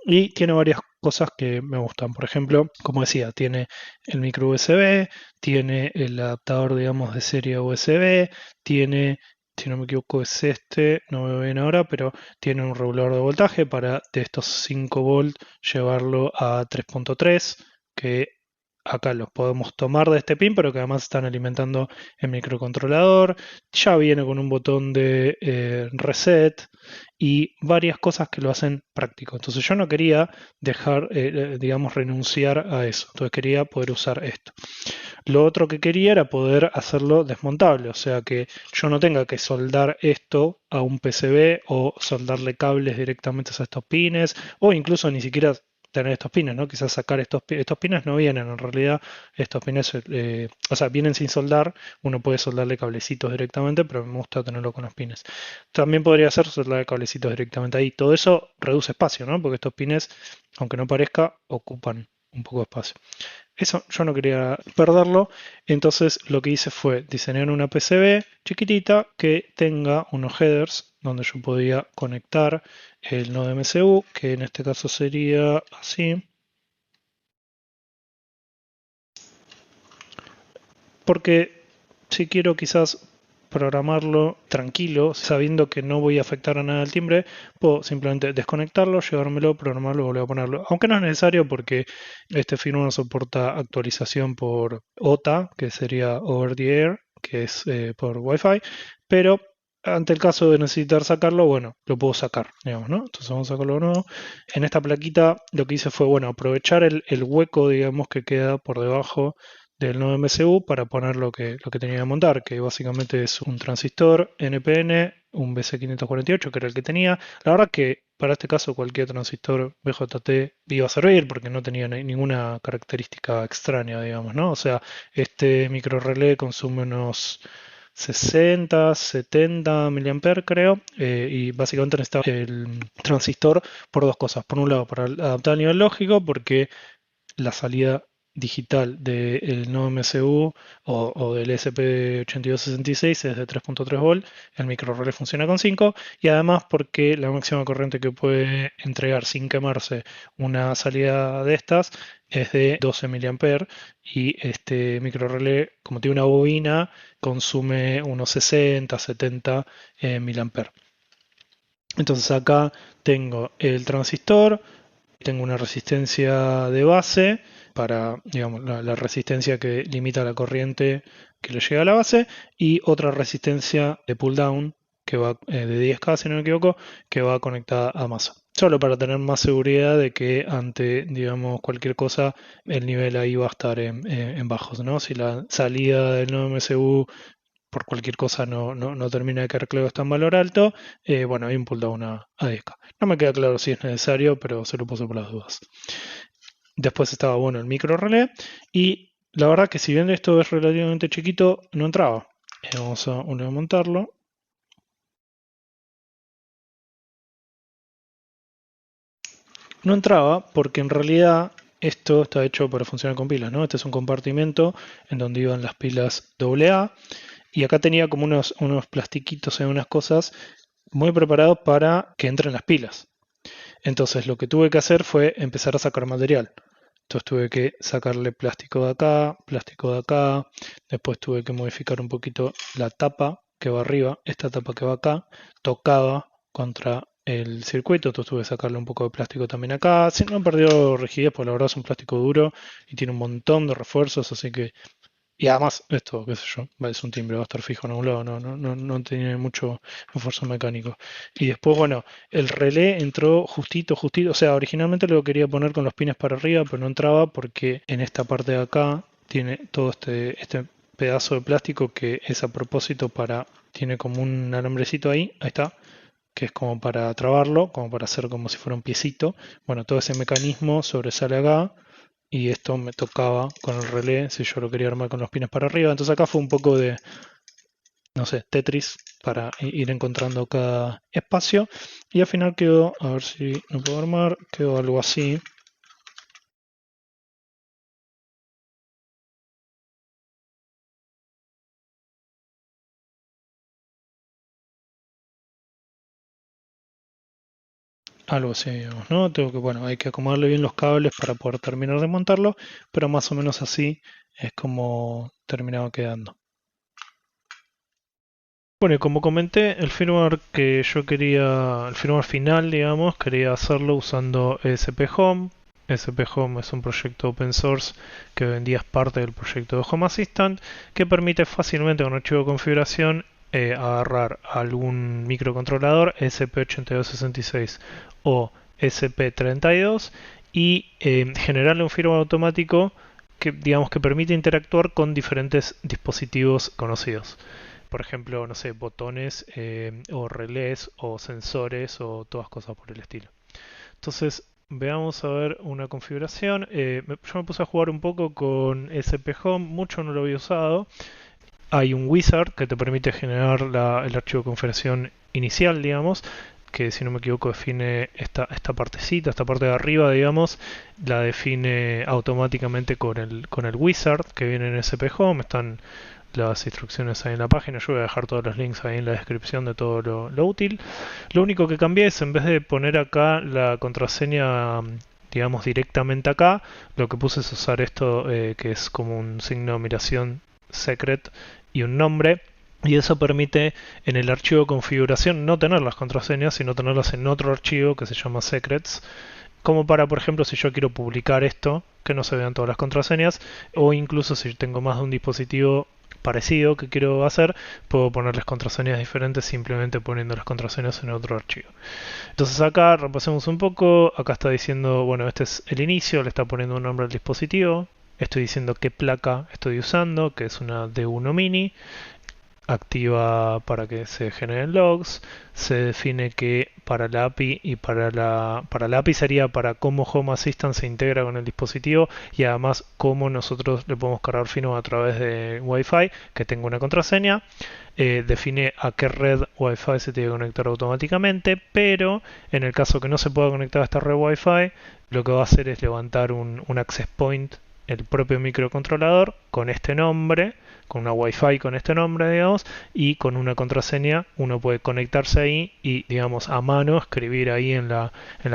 Y tiene varias cosas que me gustan. Por ejemplo, como decía, tiene el micro USB, tiene el adaptador, digamos, de serie USB, tiene, si no me equivoco, es este, no me veo bien ahora, pero tiene un regulador de voltaje para de estos 5 volts llevarlo a 3.3, que acá los podemos tomar de este pin, pero que además están alimentando el microcontrolador. Ya viene con un botón de reset y varias cosas que lo hacen práctico. Entonces yo no quería dejar, digamos, renunciar a eso. Entonces quería poder usar esto. Lo otro que quería era poder hacerlo desmontable, o sea que yo no tenga que soldar esto a un PCB o soldarle cables directamente a estos pines, o incluso ni siquiera tener estos pines, ¿no? Quizás sacar estos pines no vienen, en realidad estos pines, o sea, vienen sin soldar, uno puede soldarle cablecitos directamente, pero me gusta tenerlo con los pines. También podría ser soldar cablecitos directamente ahí. Todo eso reduce espacio, ¿no? Porque estos pines, aunque no parezca, ocupan un poco de espacio. Eso yo no quería perderlo, entonces lo que hice fue diseñar una PCB chiquitita que tenga unos headers donde yo podía conectar el nodo MCU, que en este caso sería así, porque si quiero quizás programarlo tranquilo, sabiendo que no voy a afectar a nada el timbre, puedo simplemente desconectarlo, llevármelo, programarlo y volver a ponerlo. Aunque no es necesario porque este firmware soporta actualización por OTA, que sería Over the Air, que es por Wi-Fi, pero ante el caso de necesitar sacarlo, bueno, lo puedo sacar, digamos, ¿no? Entonces vamos a sacarlo de nuevo. En esta plaquita lo que hice fue, bueno, aprovechar el hueco, digamos, que queda por debajo del nodo MCU para poner lo que tenía que montar, que básicamente es un transistor NPN, un BC548, que era el que tenía. La verdad que para este caso cualquier transistor BJT iba a servir porque no tenía ninguna característica extraña, digamos, ¿no? O sea, este microrelé consume unos 60, 70 mA creo, y básicamente necesitaba el transistor por dos cosas. Por un lado, para adaptar al nivel lógico, porque la salida digital del nodo MCU o del ESP8266 es de 3.3 volt, el microrelé funciona con 5 y además porque la máxima corriente que puede entregar sin quemarse una salida de estas es de 12 mA y este microrelé, como tiene una bobina, consume unos 60, 70 mA. Entonces acá tengo el transistor, tengo una resistencia de base para, digamos, la resistencia que limita la corriente que le llega a la base y otra resistencia de pull down que va de 10K, si no me equivoco, que va conectada a masa. Solo para tener más seguridad de que ante, digamos, cualquier cosa, el nivel ahí va a estar en bajos, ¿no? Si la salida del nodo MCU por cualquier cosa no termina de quedar claro está en valor alto, bueno, hay un pull down a 10K. No me queda claro si es necesario, pero se lo puse por las dudas. Después estaba bueno el micro relé y la verdad que si bien esto es relativamente chiquito, no entraba. Vamos a montarlo. No entraba porque en realidad esto está hecho para funcionar con pilas, ¿no? Este es un compartimento en donde iban las pilas AA y acá tenía como unos plastiquitos y unas cosas muy preparados para que entren las pilas. Entonces lo que tuve que hacer fue empezar a sacar material. Entonces tuve que sacarle plástico de acá, después tuve que modificar un poquito la tapa que va arriba, esta tapa que va acá, tocaba contra el circuito, entonces tuve que sacarle un poco de plástico también acá. Si no perdió rigidez, pues la verdad es un plástico duro y tiene un montón de refuerzos, así que y además, esto, qué sé yo, es un timbre, va a estar fijo en algún lado, no tiene mucho esfuerzo mecánico. Y después, bueno, el relé entró justito, o sea, originalmente lo quería poner con los pines para arriba, pero no entraba porque en esta parte de acá tiene todo este pedazo de plástico que es a propósito tiene como un alambrecito ahí está, que es como para trabarlo, como para hacer como si fuera un piecito. Bueno, todo ese mecanismo sobresale acá y esto me tocaba con el relé si yo lo quería armar con los pines para arriba. Entonces acá fue un poco de, no sé, Tetris para ir encontrando cada espacio. Y al final quedó, a ver si lo puedo armar, quedó algo así. Algo así, digamos, ¿no? Tengo que, bueno, hay que acomodarle bien los cables para poder terminar de montarlo, pero más o menos así es como terminaba quedando. Bueno, y como comenté, el firmware que yo quería, el firmware final, digamos, quería hacerlo usando ESP Home. ESP Home es un proyecto open source que hoy en día es parte del proyecto de Home Assistant, que permite fácilmente con archivo de configuración agarrar algún microcontrolador ESP8266 o ESP32 y generarle un firmware automático que, digamos, que permite interactuar con diferentes dispositivos conocidos. Por ejemplo, no sé, botones o relés o sensores o todas cosas por el estilo. Entonces, veamos a ver una configuración. Yo me puse a jugar un poco con SP Home, mucho no lo había usado. Hay un wizard que te permite generar el archivo de configuración inicial, digamos, que si no me equivoco define esta partecita, esta parte de arriba, digamos, la define automáticamente con el wizard que viene en SP Home. Están las instrucciones ahí en la página. Yo voy a dejar todos los links ahí en la descripción de todo lo útil. Lo único que cambié es, en vez de poner acá la contraseña, digamos, directamente acá, lo que puse es usar esto que es como un signo de admiración secret y un nombre. Y eso permite en el archivo de configuración no tener las contraseñas, sino tenerlas en otro archivo que se llama secrets. Como para, por ejemplo, si yo quiero publicar esto, que no se vean todas las contraseñas, o incluso si tengo más de un dispositivo parecido que quiero hacer, puedo ponerles contraseñas diferentes simplemente poniendo las contraseñas en otro archivo. Entonces acá repasemos un poco. Acá está diciendo, bueno, este es el inicio, le está poniendo un nombre al dispositivo. Estoy diciendo qué placa estoy usando, que es una D1 Mini. Activa para que se generen logs. Se define que para la API y para la API sería para cómo Home Assistant se integra con el dispositivo y además cómo nosotros le podemos cargar fino a través de Wi-Fi, que tenga una contraseña. Define a qué red Wi-Fi se tiene que conectar automáticamente, pero en el caso que no se pueda conectar a esta red Wi-Fi, lo que va a hacer es levantar un access point, el propio microcontrolador, con este nombre, con una Wi-Fi con este nombre, digamos, y con una contraseña uno puede conectarse ahí y, digamos, a mano escribir ahí en la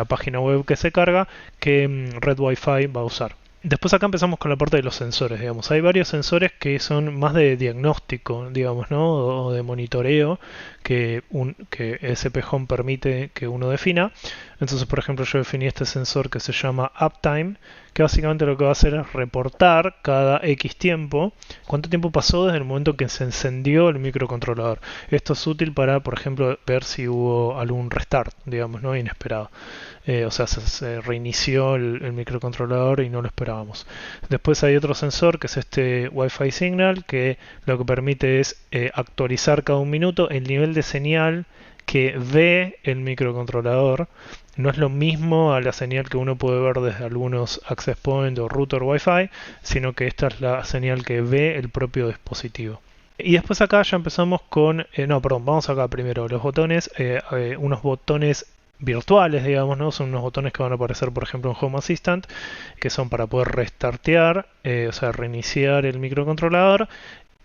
página web que se carga qué red Wi-Fi va a usar. Después acá empezamos con la parte de los sensores, digamos. Hay varios sensores que son más de diagnóstico, digamos, ¿no? O de monitoreo que SP Home permite que uno defina. Entonces, por ejemplo, yo definí este sensor que se llama Uptime, que básicamente lo que va a hacer es reportar cada X tiempo cuánto tiempo pasó desde el momento que se encendió el microcontrolador. Esto es útil para, por ejemplo, ver si hubo algún restart, digamos, ¿no? Inesperado. O sea, se reinició el microcontrolador y no lo esperábamos. Después hay otro sensor que es este Wi-Fi Signal, que lo que permite es actualizar cada un minuto el nivel de señal que ve el microcontrolador. No es lo mismo a la señal que uno puede ver desde algunos access point o router Wi-Fi, sino que esta es la señal que ve el propio dispositivo. Y después acá ya empezamos con, no, perdón, vamos acá primero, los botones, unos botones virtuales, digamos, ¿no? Son unos botones que van a aparecer, por ejemplo, en Home Assistant, que son para poder restartear, o sea, reiniciar el microcontrolador,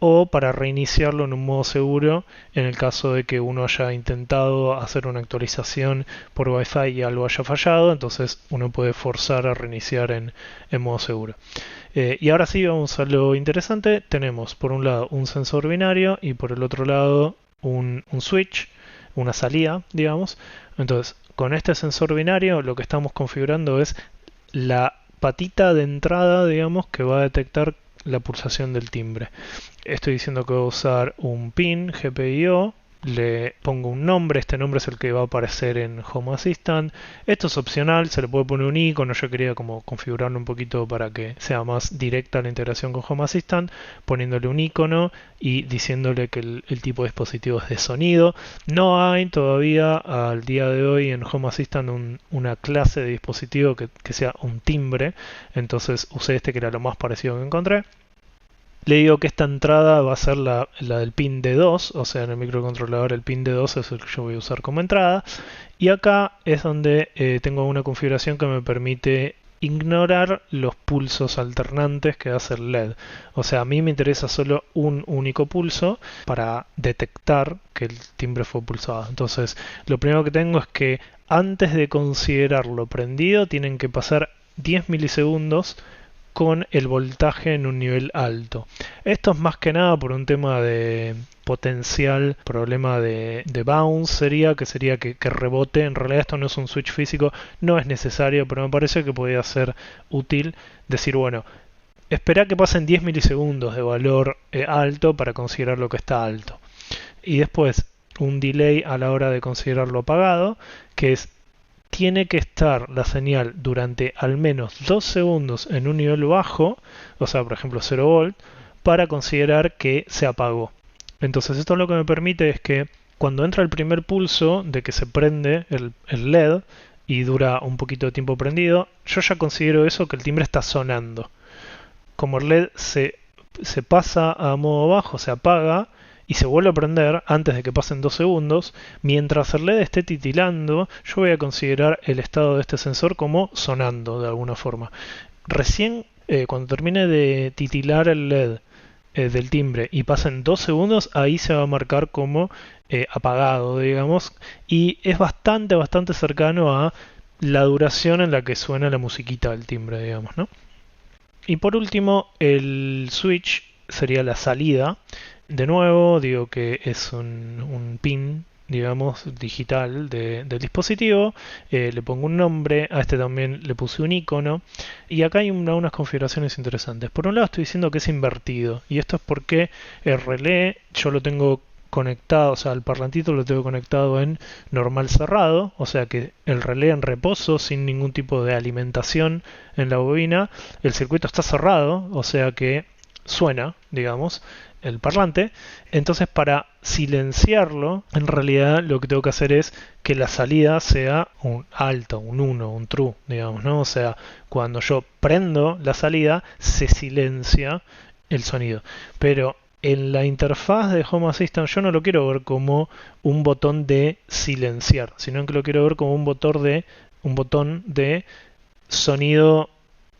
o para reiniciarlo en un modo seguro en el caso de que uno haya intentado hacer una actualización por Wi-Fi y algo haya fallado, entonces uno puede forzar a reiniciar en modo seguro. Y ahora sí vamos a lo interesante. Tenemos por un lado un sensor binario y por el otro lado un switch, una salida, digamos. Entonces, con este sensor binario lo que estamos configurando es la patita de entrada, digamos, que va a detectar la pulsación del timbre. Estoy diciendo que voy a usar un pin GPIO, le pongo un nombre, este nombre es el que va a aparecer en Home Assistant. Esto es opcional, se le puede poner un icono, yo quería como configurarlo un poquito para que sea más directa la integración con Home Assistant, poniéndole un icono y diciéndole que el tipo de dispositivo es de sonido. No hay todavía al día de hoy en Home Assistant una clase de dispositivo que sea un timbre, entonces usé este que era lo más parecido que encontré. Le digo que esta entrada va a ser la del pin D2, o sea, en el microcontrolador el pin D2 es el que yo voy a usar como entrada. Y acá es donde tengo una configuración que me permite ignorar los pulsos alternantes que hace el LED. O sea, a mí me interesa solo un único pulso para detectar que el timbre fue pulsado. Entonces, lo primero que tengo es que antes de considerarlo prendido, tienen que pasar 10 milisegundos con el voltaje en un nivel alto. Esto es más que nada por un tema de potencial problema de bounce, sería que rebote. En realidad esto no es un switch físico, no es necesario, pero me parece que podría ser útil decir, bueno, espera que pasen 10 milisegundos de valor alto para considerar lo que está alto. Y después un delay a la hora de considerarlo apagado, que es tiene que estar la señal durante al menos 2 segundos en un nivel bajo, o sea, por ejemplo 0 volt, para considerar que se apagó. Entonces esto lo que me permite es que cuando entra el primer pulso de que se prende el LED y dura un poquito de tiempo prendido, yo ya considero eso que el timbre está sonando. Como el LED se pasa a modo bajo, se apaga y se vuelve a prender antes de que pasen 2 segundos, mientras el LED esté titilando, yo voy a considerar el estado de este sensor como sonando de alguna forma. Recién cuando termine de titilar el LED del timbre y pasen 2 segundos, ahí se va a marcar como apagado, digamos, y es bastante cercano a la duración en la que suena la musiquita del timbre, digamos, ¿no? Y por último, el switch sería la salida. De nuevo, digo que es un pin, digamos, digital del dispositivo. Le pongo un nombre, a este también le puse un icono. Y acá hay unas configuraciones interesantes. Por un lado estoy diciendo que es invertido. Y esto es porque el relé yo lo tengo conectado, o sea, el parlantito lo tengo conectado en normal cerrado, o sea que el relé en reposo, sin ningún tipo de alimentación en la bobina, el circuito está cerrado, o sea que suena, digamos, el parlante. Entonces, para silenciarlo, en realidad lo que tengo que hacer es que la salida sea un alto, un 1, un true, digamos, ¿no? O sea, cuando yo prendo la salida, se silencia el sonido. Pero en la interfaz de Home Assistant yo no lo quiero ver como un botón de silenciar, sino que lo quiero ver como un botón de sonido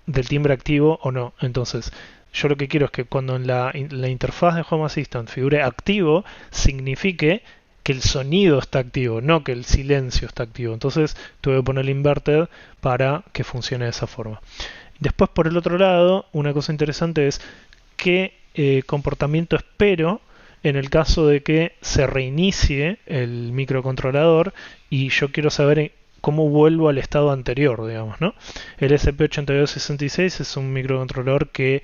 del timbre activo o no. Entonces, yo lo que quiero es que cuando en la interfaz de Home Assistant figure activo, signifique que el sonido está activo, no que el silencio está activo. Entonces, tuve que poner el inverted para que funcione de esa forma. Después, por el otro lado, una cosa interesante es qué comportamiento espero en el caso de que se reinicie el microcontrolador y yo quiero saber cómo vuelvo al estado anterior, digamos, ¿no? El SP8266 es un microcontrolador que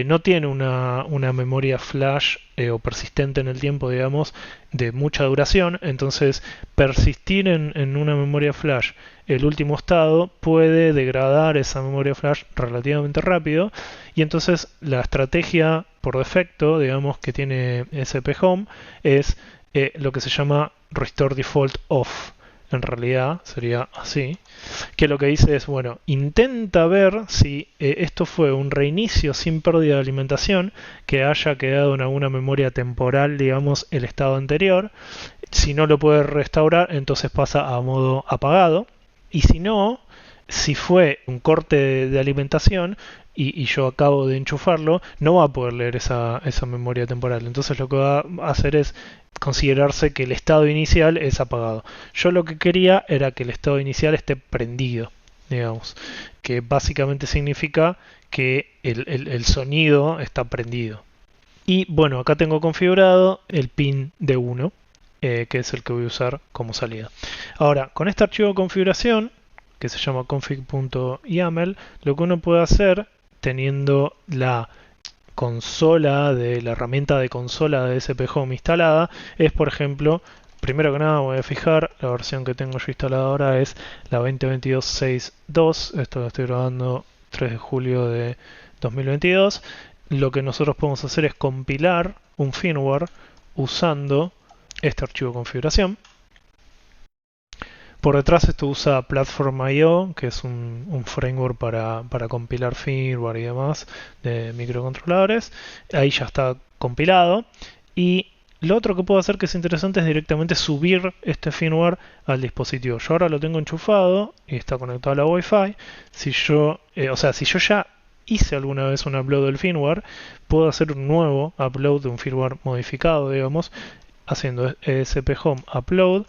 no tiene una memoria flash o persistente en el tiempo, digamos, de mucha duración. Entonces, persistir en una memoria flash el último estado puede degradar esa memoria flash relativamente rápido. Y entonces, la estrategia por defecto, digamos, que tiene SP Home es lo que se llama Restore Default Off. En realidad sería así, que lo que dice es, bueno, intenta ver si esto fue un reinicio sin pérdida de alimentación, que haya quedado en alguna memoria temporal, digamos, el estado anterior. Si no lo puede restaurar, entonces pasa a modo apagado. Y si no, si fue un corte de alimentación y yo acabo de enchufarlo, no va a poder leer esa memoria temporal. Entonces lo que va a hacer es considerarse que el estado inicial es apagado. Yo lo que quería era que el estado inicial esté prendido, digamos, que básicamente significa que el sonido está prendido. Y bueno, acá tengo configurado el pin de 1, que es el que voy a usar como salida. Ahora, con este archivo de configuración, que se llama config.yaml, lo que uno puede hacer teniendo la consola de la herramienta de consola de SP Home instalada es, por ejemplo, primero que nada voy a fijar, la versión que tengo yo instalada ahora es la 2022.6.2, esto lo estoy grabando 3 de julio de 2022. Lo que nosotros podemos hacer es compilar un firmware usando este archivo de configuración. Por detrás esto usa Platform.io, que es un framework para compilar firmware y demás de microcontroladores. Ahí ya está compilado. Y lo otro que puedo hacer que es interesante es directamente subir este firmware al dispositivo. Yo ahora lo tengo enchufado y está conectado a la Wi-Fi. Si yo ya hice alguna vez un upload del firmware, puedo hacer un nuevo upload de un firmware modificado, digamos, haciendo SP Home Upload,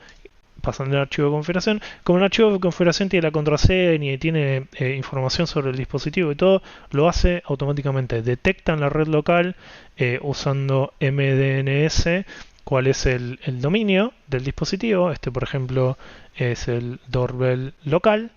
pasando el archivo de configuración. Como el archivo de configuración tiene la contraseña y tiene información sobre el dispositivo y todo, lo hace automáticamente. Detecta en la red local usando MDNS cuál es el dominio del dispositivo. Este, por ejemplo, es el doorbell local.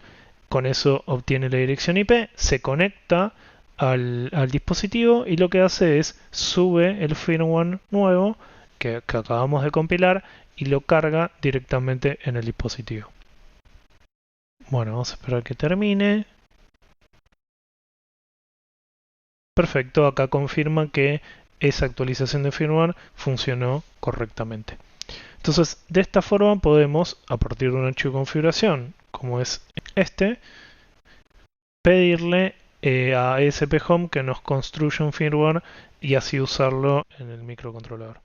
Con eso obtiene la dirección IP, se conecta al dispositivo y lo que hace es sube el firmware nuevo que acabamos de compilar y lo carga directamente en el dispositivo. Bueno, vamos a esperar que termine. Perfecto, acá confirma que esa actualización de firmware funcionó correctamente. Entonces, de esta forma podemos, a partir de un archivo de configuración, como es este, pedirle a ESP Home que nos construya un firmware y así usarlo en el microcontrolador.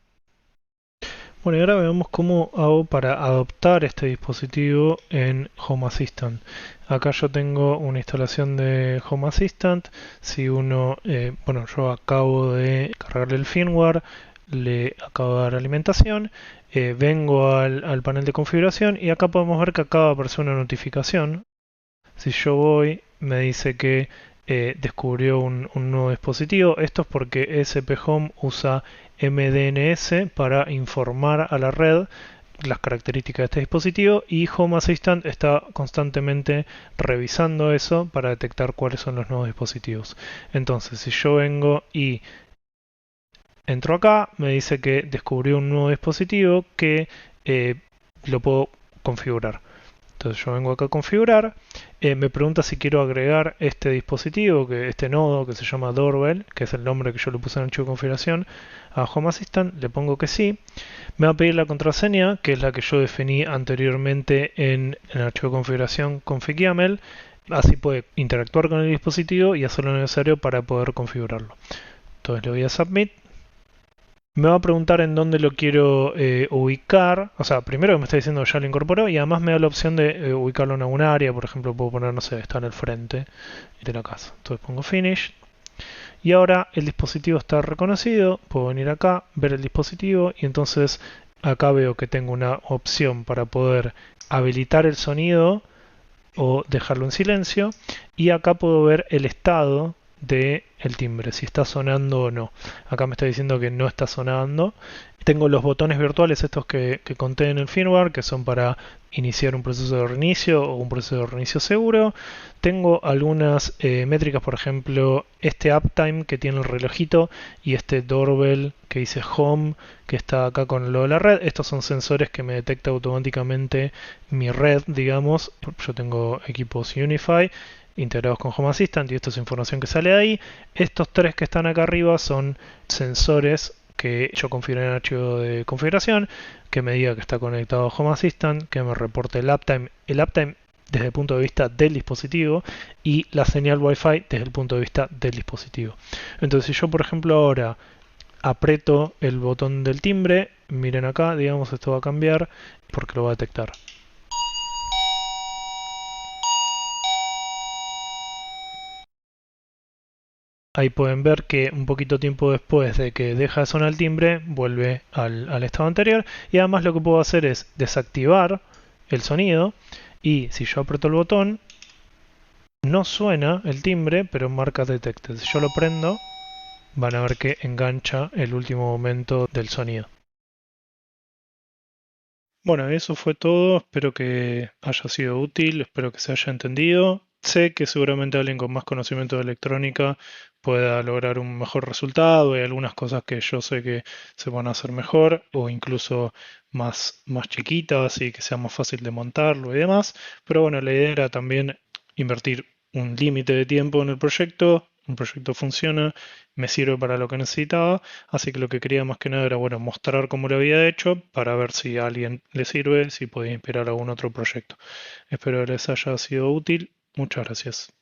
Bueno, y ahora veamos cómo hago para adoptar este dispositivo en Home Assistant. Acá yo tengo una instalación de Home Assistant. Si uno, bueno, yo acabo de cargarle el firmware, le acabo de dar alimentación, vengo al panel de configuración y acá podemos ver que acaba de aparecer una notificación. Si yo voy, me dice que descubrió un nuevo dispositivo. Esto es porque SP Home usa MDNS para informar a la red las características de este dispositivo y Home Assistant está constantemente revisando eso para detectar cuáles son los nuevos dispositivos. Entonces, si yo vengo y entro acá, me dice que descubrió un nuevo dispositivo que lo puedo configurar. Entonces yo vengo acá a configurar, me pregunta si quiero agregar este dispositivo, este nodo que se llama Doorbell, que es el nombre que yo le puse en el archivo de configuración, a Home Assistant, le pongo que sí. Me va a pedir la contraseña, que es la que yo definí anteriormente en el archivo de configuración config.yaml, así puede interactuar con el dispositivo y hacer lo necesario para poder configurarlo. Entonces le voy a Submit. Me va a preguntar en dónde lo quiero ubicar. O sea, primero me está diciendo que ya lo incorporó y además me da la opción de ubicarlo en algún área. Por ejemplo, puedo poner, no sé, está en el frente de la casa. Entonces pongo Finish. Y ahora el dispositivo está reconocido. Puedo venir acá, ver el dispositivo y entonces acá veo que tengo una opción para poder habilitar el sonido o dejarlo en silencio. Y acá puedo ver el estado del timbre, si está sonando o no. Acá me está diciendo que no está sonando. Tengo los botones virtuales estos que conté en el firmware, que son para iniciar un proceso de reinicio o un proceso de reinicio seguro. Tengo algunas métricas, por ejemplo, este uptime que tiene el relojito y este doorbell que dice home, que está acá con lo de la red. Estos son sensores que me detecta automáticamente mi red, digamos. Yo tengo equipos Unify integrados con Home Assistant y esto es información que sale de ahí. Estos tres que están acá arriba son sensores que yo configuré en el archivo de configuración, que me diga que está conectado a Home Assistant, que me reporte el uptime desde el punto de vista del dispositivo y la señal Wi-Fi desde el punto de vista del dispositivo. Entonces, si yo, por ejemplo, ahora aprieto el botón del timbre, miren acá, digamos, esto va a cambiar porque lo va a detectar. Ahí pueden ver que un poquito tiempo después de que deja de sonar el timbre, vuelve al estado anterior. Y además lo que puedo hacer es desactivar el sonido. Y si yo aprieto el botón, no suena el timbre, pero marca Detected. Si yo lo prendo, van a ver que engancha el último momento del sonido. Bueno, eso fue todo. Espero que haya sido útil, espero que se haya entendido. Sé que seguramente alguien con más conocimiento de electrónica pueda lograr un mejor resultado. Hay algunas cosas que yo sé que se van a hacer mejor o incluso más chiquitas y que sea más fácil de montarlo y demás. Pero bueno, la idea era también invertir un límite de tiempo en el proyecto. Un proyecto funciona, me sirve para lo que necesitaba, así que lo que quería más que nada era, bueno, mostrar cómo lo había hecho para ver si a alguien le sirve, si podía inspirar algún otro proyecto. Espero que les haya sido útil. Muchas gracias.